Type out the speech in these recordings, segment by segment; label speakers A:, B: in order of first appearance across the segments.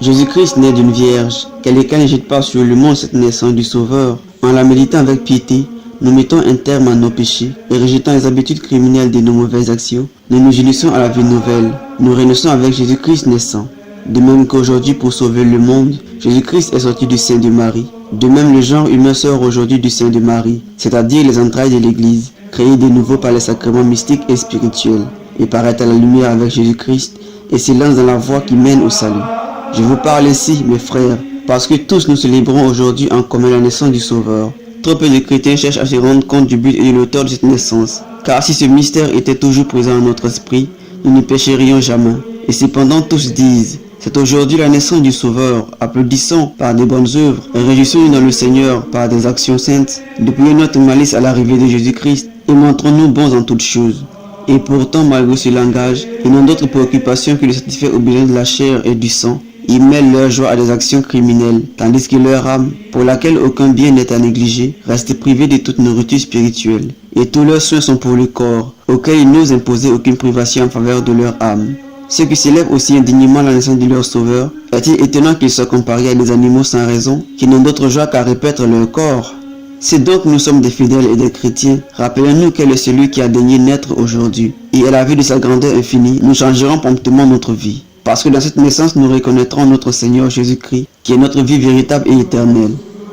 A: Jésus-Christ naît d'une vierge, que les cas ne jettent pas sur le monde cette naissance du Sauveur. En la méditant avec piété, nous mettons un terme à nos péchés et rejetant les habitudes criminelles de nos mauvaises actions, nous nous unissons à la vie nouvelle. Nous renaissons avec Jésus-Christ naissant. De même qu'aujourd'hui, pour sauver le monde, Jésus-Christ est sorti du sein de Marie. De même, le genre humain sort aujourd'hui du sein de Marie, c'est-à-dire les entrailles de l'Église, créées de nouveau par les sacrements mystiques et spirituels, et paraît à la lumière avec Jésus-Christ et s'élance dans la voie qui mène au salut. Je vous parle ainsi, mes frères, parce que tous nous célébrons aujourd'hui en commun la naissance du Sauveur. Trop peu de chrétiens cherchent à se rendre compte du but et de l'auteur de cette naissance, car si ce mystère était toujours présent dans notre esprit, nous ne pécherions jamais. Et cependant tous disent, c'est aujourd'hui la naissance du Sauveur, applaudissons par des bonnes œuvres, et réjouissons-nous dans le Seigneur par des actions saintes, dépouillons notre malice à l'arrivée de Jésus-Christ, et montrons-nous bons en toutes choses. Et pourtant, malgré ce langage, ils n'ont d'autres préoccupations que de satisfaire aux besoins de la chair et du sang. Ils mêlent leur joie à des actions criminelles, tandis que leur âme, pour laquelle aucun bien n'est à négliger, reste privée de toute nourriture spirituelle. Et tous leurs soins sont pour le corps, auquel ils n'osent imposer aucune privation en faveur de leur âme. Ceux qui célèbrent aussi indignement la naissance de leur Sauveur, est-il étonnant qu'ils soient comparés à des animaux sans raison, qui n'ont d'autre joie qu'à repaître leur corps? Si donc nous sommes des fidèles et des chrétiens, rappelons-nous quel est celui qui a daigné naître aujourd'hui, et à la vue de sa grandeur infinie, nous changerons promptement notre vie. Parce que dans cette naissance, nous reconnaîtrons notre Seigneur Jésus-Christ, qui est notre vie véritable et éternelle.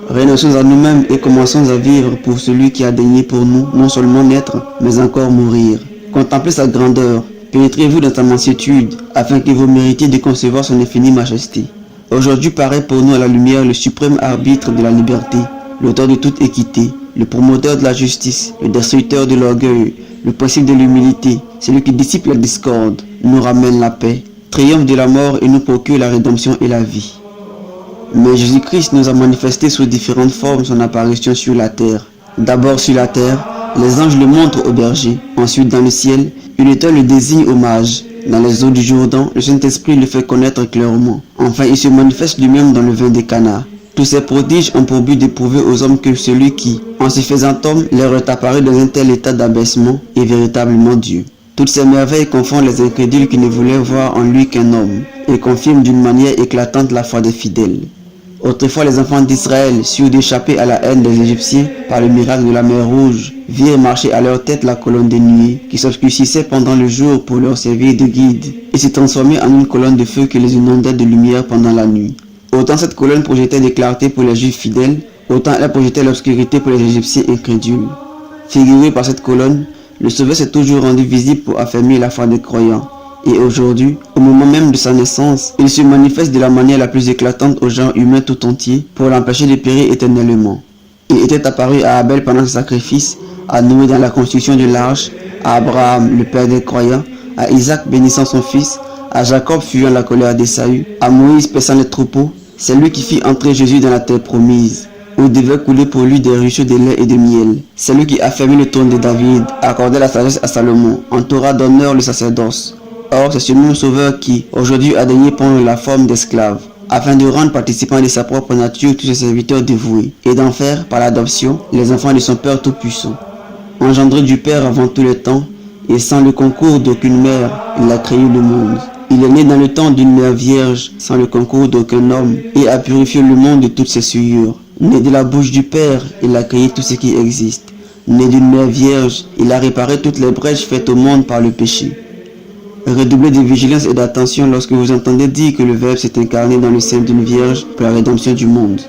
A: Renonçons à nous-mêmes et commençons à vivre pour celui qui a daigné pour nous, non seulement naître, mais encore mourir. Contemplez sa grandeur, pénétrez-vous dans sa mansuétude, afin que vous méritiez de concevoir son infinie majesté. Aujourd'hui paraît pour nous à la lumière le suprême arbitre de la liberté, l'auteur de toute équité, le promoteur de la justice, le destructeur de l'orgueil, le principe de l'humilité, celui qui dissipe la discorde, nous ramène la paix, triomphe de la mort et nous procure la rédemption et la vie. Mais Jésus-Christ nous a manifesté sous différentes formes son apparition sur la terre. D'abord sur la terre, les anges le montrent au berger. Ensuite dans le ciel, une étoile le désigne au mage. Dans les eaux du Jourdain, le Saint-Esprit le fait connaître clairement. Enfin, il se manifeste lui-même dans le vin des Cana. Tous ces prodiges ont pour but d'éprouver aux hommes que celui qui, en se faisant homme, leur est apparu dans un tel état d'abaissement est véritablement Dieu. Toutes ces merveilles confondent les incrédules qui ne voulaient voir en lui qu'un homme, et confirment d'une manière éclatante la foi des fidèles. Autrefois, les enfants d'Israël, sûrs d'échapper à la haine des Égyptiens par le miracle de la mer Rouge, virent marcher à leur tête la colonne de nuée, qui s'obscurcissait pendant le jour pour leur servir de guide, et se transformait en une colonne de feu qui les inondait de lumière pendant la nuit. Autant cette colonne projetait des clartés pour les Juifs fidèles, autant elle projetait l'obscurité pour les Égyptiens incrédules. Figuré par cette colonne, le Sauveur s'est toujours rendu visible pour affermir la foi des croyants. Et aujourd'hui, au moment même de sa naissance, il se manifeste de la manière la plus éclatante au genre humain tout entier pour l'empêcher de périr éternellement. Il était apparu à Abel pendant ce sacrifice, à Noé dans la construction de l'arche, à Abraham, le père des croyants, à Isaac bénissant son fils, à Jacob fuyant la colère d'Ésaü, à Moïse paissant les troupeaux. C'est lui qui fit entrer Jésus dans la terre promise, où devaient couler pour lui des ruisseaux de lait et de miel. C'est lui qui affermit le trône de David, accordait la sagesse à Salomon, entoura d'honneur le sacerdoce. Or, c'est ce même Sauveur qui, aujourd'hui, a daigné prendre la forme d'esclave, afin de rendre participants de sa propre nature tous ses serviteurs dévoués, et d'en faire, par l'adoption, les enfants de son Père Tout-Puissant. Engendré du Père avant tous les temps, et sans le concours d'aucune mère, il a créé le monde. Il est né dans le temps d'une mère vierge, sans le concours d'aucun homme, et a purifié le monde de toutes ses souillures. Né de la bouche du Père, il a créé tout ce qui existe. Né d'une mère vierge, il a réparé toutes les brèches faites au monde par le péché. Redoublez de vigilance et d'attention lorsque vous entendez dire que le Verbe s'est incarné dans le sein d'une vierge pour la rédemption du monde.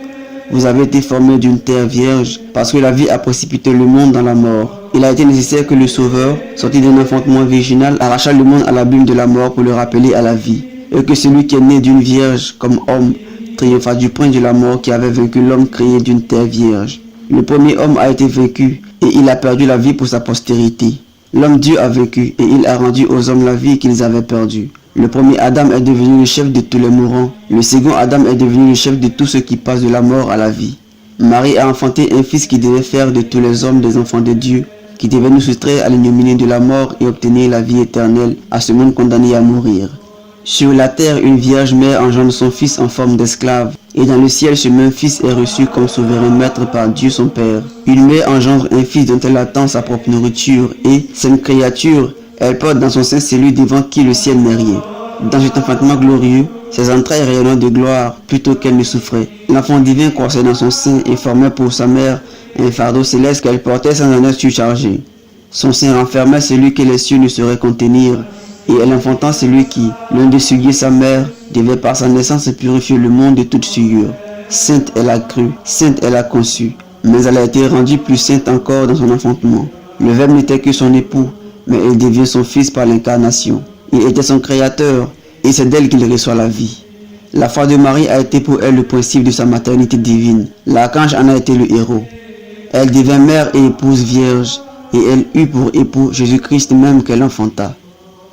A: Vous avez été formé d'une terre vierge parce que la vie a précipité le monde dans la mort. Il a été nécessaire que le Sauveur, sorti d'un enfantement virginal, arracha le monde à l'abîme de la mort pour le rappeler à la vie. Et que celui qui est né d'une vierge comme homme triompha du prince de la mort qui avait vaincu l'homme créé d'une terre vierge. Le premier homme a été vaincu et il a perdu la vie pour sa postérité. L'homme Dieu a vécu et il a rendu aux hommes la vie qu'ils avaient perdue. Le premier Adam est devenu le chef de tous les mourants. Le second Adam est devenu le chef de tous ceux qui passent de la mort à la vie. Marie a enfanté un fils qui devait faire de tous les hommes des enfants de Dieu, qui devait nous soustraire à l'ignominie de la mort et obtenir la vie éternelle à ce monde condamné à mourir. Sur la terre, une vierge mère engendre son fils en forme d'esclave, et dans le ciel, ce même fils est reçu comme souverain maître par Dieu son Père. Une mère engendre un fils dont elle attend sa propre nourriture, et, sainte créature, Elle porte dans son sein celui devant qui le ciel n'est rien. Dans cet enfantement glorieux, ses entrailles rayonnant de gloire plutôt qu'elle ne souffrait. L'enfant divin croissait dans son sein et formait pour sa mère un fardeau céleste qu'elle portait sans en être surchargée. Son sein renfermait celui que les cieux ne sauraient contenir, et elle enfantant celui qui, loin de souiller sa mère, devait par sa naissance purifier le monde de toute souillure. Sainte elle a cru, sainte elle a conçu, mais elle a été rendue plus sainte encore dans son enfantement. Le Verbe n'était que son époux, mais il devient son fils par l'incarnation. Il était son créateur, et c'est d'elle qu'il reçoit la vie. La foi de Marie a été pour elle le principe de sa maternité divine. L'archange en a été le héros. Elle devint mère et épouse vierge, et elle eut pour époux Jésus-Christ même qu'elle enfanta.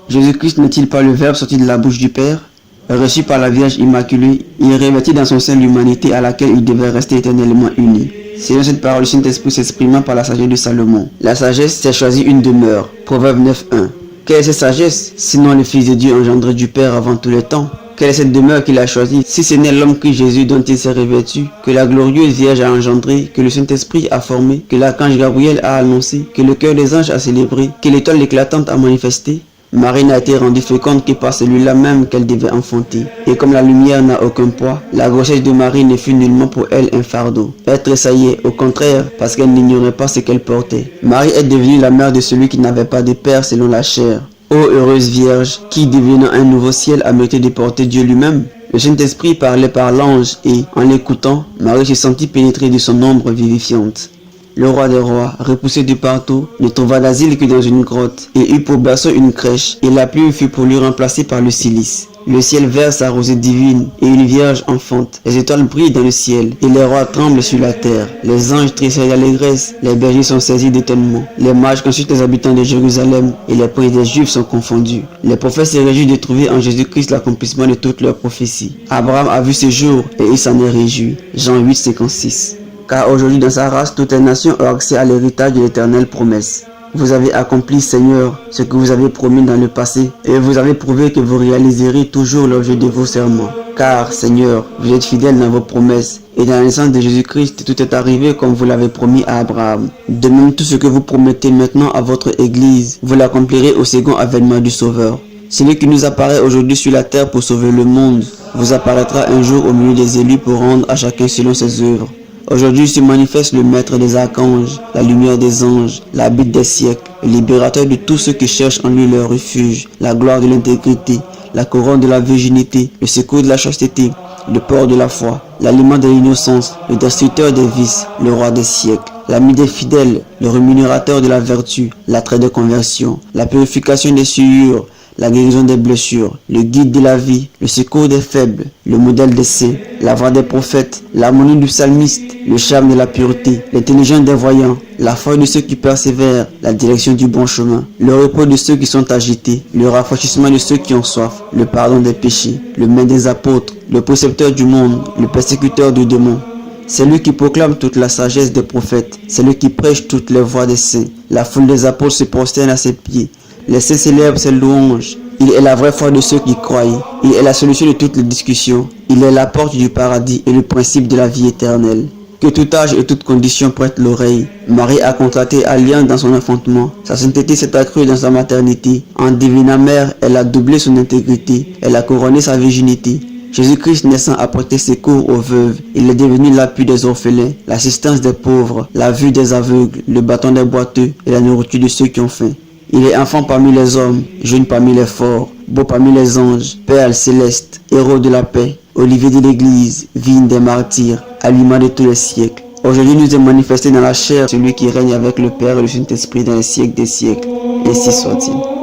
A: Jésus-Christ n'est-il pas le Verbe sorti de la bouche du Père? Reçu par la Vierge Immaculée, il revêtit dans son sein l'humanité à laquelle il devait rester éternellement uni. Selon cette parole, le Saint-Esprit s'exprimant par la sagesse de Salomon. La sagesse s'est choisie une demeure. Proverbe 9.1. Quelle est cette sagesse, sinon le Fils de Dieu engendré du Père avant tous les temps? Quelle est cette demeure qu'il a choisie, si ce n'est l'homme Christ Jésus dont il s'est revêtu, que la glorieuse Vierge a engendré, que le Saint-Esprit a formé, que l'archange Gabriel a annoncé, que le cœur des anges a célébré, que l'étoile éclatante a manifesté? Marie n'a été rendue féconde que par celui-là même qu'elle devait enfanter. Et comme la lumière n'a aucun poids, la grossesse de Marie ne fut nullement pour elle un fardeau. Elle tressaillait, au contraire, parce qu'elle n'ignorait pas ce qu'elle portait. Marie est devenue la mère de celui qui n'avait pas de père selon la chair. Ô heureuse Vierge, qui devenant un nouveau ciel a mérité de porter Dieu lui-même. Le Saint-Esprit parlait par l'ange et, en l'écoutant, Marie se sentit pénétrée de son ombre vivifiante. Le roi des rois, repoussé de partout, ne trouva d'asile que dans une grotte, et eut pour berceau une crèche, et la pluie fut pour lui remplacée par le cilice. Le ciel verse sa rosée divine, et une vierge enfante. Les étoiles brillent dans le ciel, et les rois tremblent sur la terre. Les anges tressaillent d'allégresse, les bergers sont saisis d'étonnement. Les mages consultent les habitants de Jérusalem, et les prix des Juifs sont confondus. Les prophètes se réjouissent de trouver en Jésus-Christ l'accomplissement de toutes leurs prophéties. Abraham a vu ce jour, et il s'en est réjoui. Jean 8,56. Car aujourd'hui dans sa race, toutes les nations ont accès à l'héritage de l'éternelle promesse. Vous avez accompli, Seigneur, ce que vous avez promis dans le passé, et vous avez prouvé que vous réaliserez toujours l'objet de vos serments. Car, Seigneur, vous êtes fidèle dans vos promesses, et dans la naissance de Jésus-Christ, tout est arrivé comme vous l'avez promis à Abraham. De même, tout ce que vous promettez maintenant à votre Église, vous l'accomplirez au second avènement du Sauveur. Celui qui nous apparaît aujourd'hui sur la terre pour sauver le monde, vous apparaîtra un jour au milieu des élus pour rendre à chacun selon ses œuvres. Aujourd'hui se manifeste le maître des archanges, la lumière des anges, l'arbitre des siècles, le libérateur de tous ceux qui cherchent en lui leur refuge, la gloire de l'intégrité, la couronne de la virginité, le secours de la chasteté, le port de la foi, l'aliment de l'innocence, le destructeur des vices, le roi des siècles, l'ami des fidèles, le rémunérateur de la vertu, l'attrait de conversion, la purification des souillures, la guérison des blessures, le guide de la vie, le secours des faibles, le modèle des saints, la voix des prophètes, l'harmonie du psalmiste, le charme de la pureté, l'intelligence des voyants, la foi de ceux qui persévèrent, la direction du bon chemin, le repos de ceux qui sont agités, le rafraîchissement de ceux qui ont soif, le pardon des péchés, le maître des apôtres, le précepteur du monde, le persécuteur du démon. C'est lui qui proclame toute la sagesse des prophètes, c'est lui qui prêche toutes les voies des saints. La foule des apôtres se prosterne à ses pieds. Les saints célèbrent ses louanges. Il est la vraie foi de ceux qui croient. Il est la solution de toutes les discussions. Il est la porte du paradis et le principe de la vie éternelle. Que tout âge et toute condition prête l'oreille. Marie a contracté alliance dans son enfantement. Sa sainteté s'est accrue dans sa maternité. En devenant mère, elle a doublé son intégrité. Elle a couronné sa virginité. Jésus-Christ naissant a prêté secours aux veuves. Il est devenu l'appui des orphelins, l'assistance des pauvres, la vue des aveugles, le bâton des boiteux et la nourriture de ceux qui ont faim. Il est enfant parmi les hommes, jeune parmi les forts, beau parmi les anges, perle céleste, héros de la paix, olivier de l'église, vigne des martyrs, aliment de tous les siècles. Aujourd'hui nous est manifesté dans la chair celui qui règne avec le Père et le Saint-Esprit dans les siècles des siècles. Ainsi soit-il.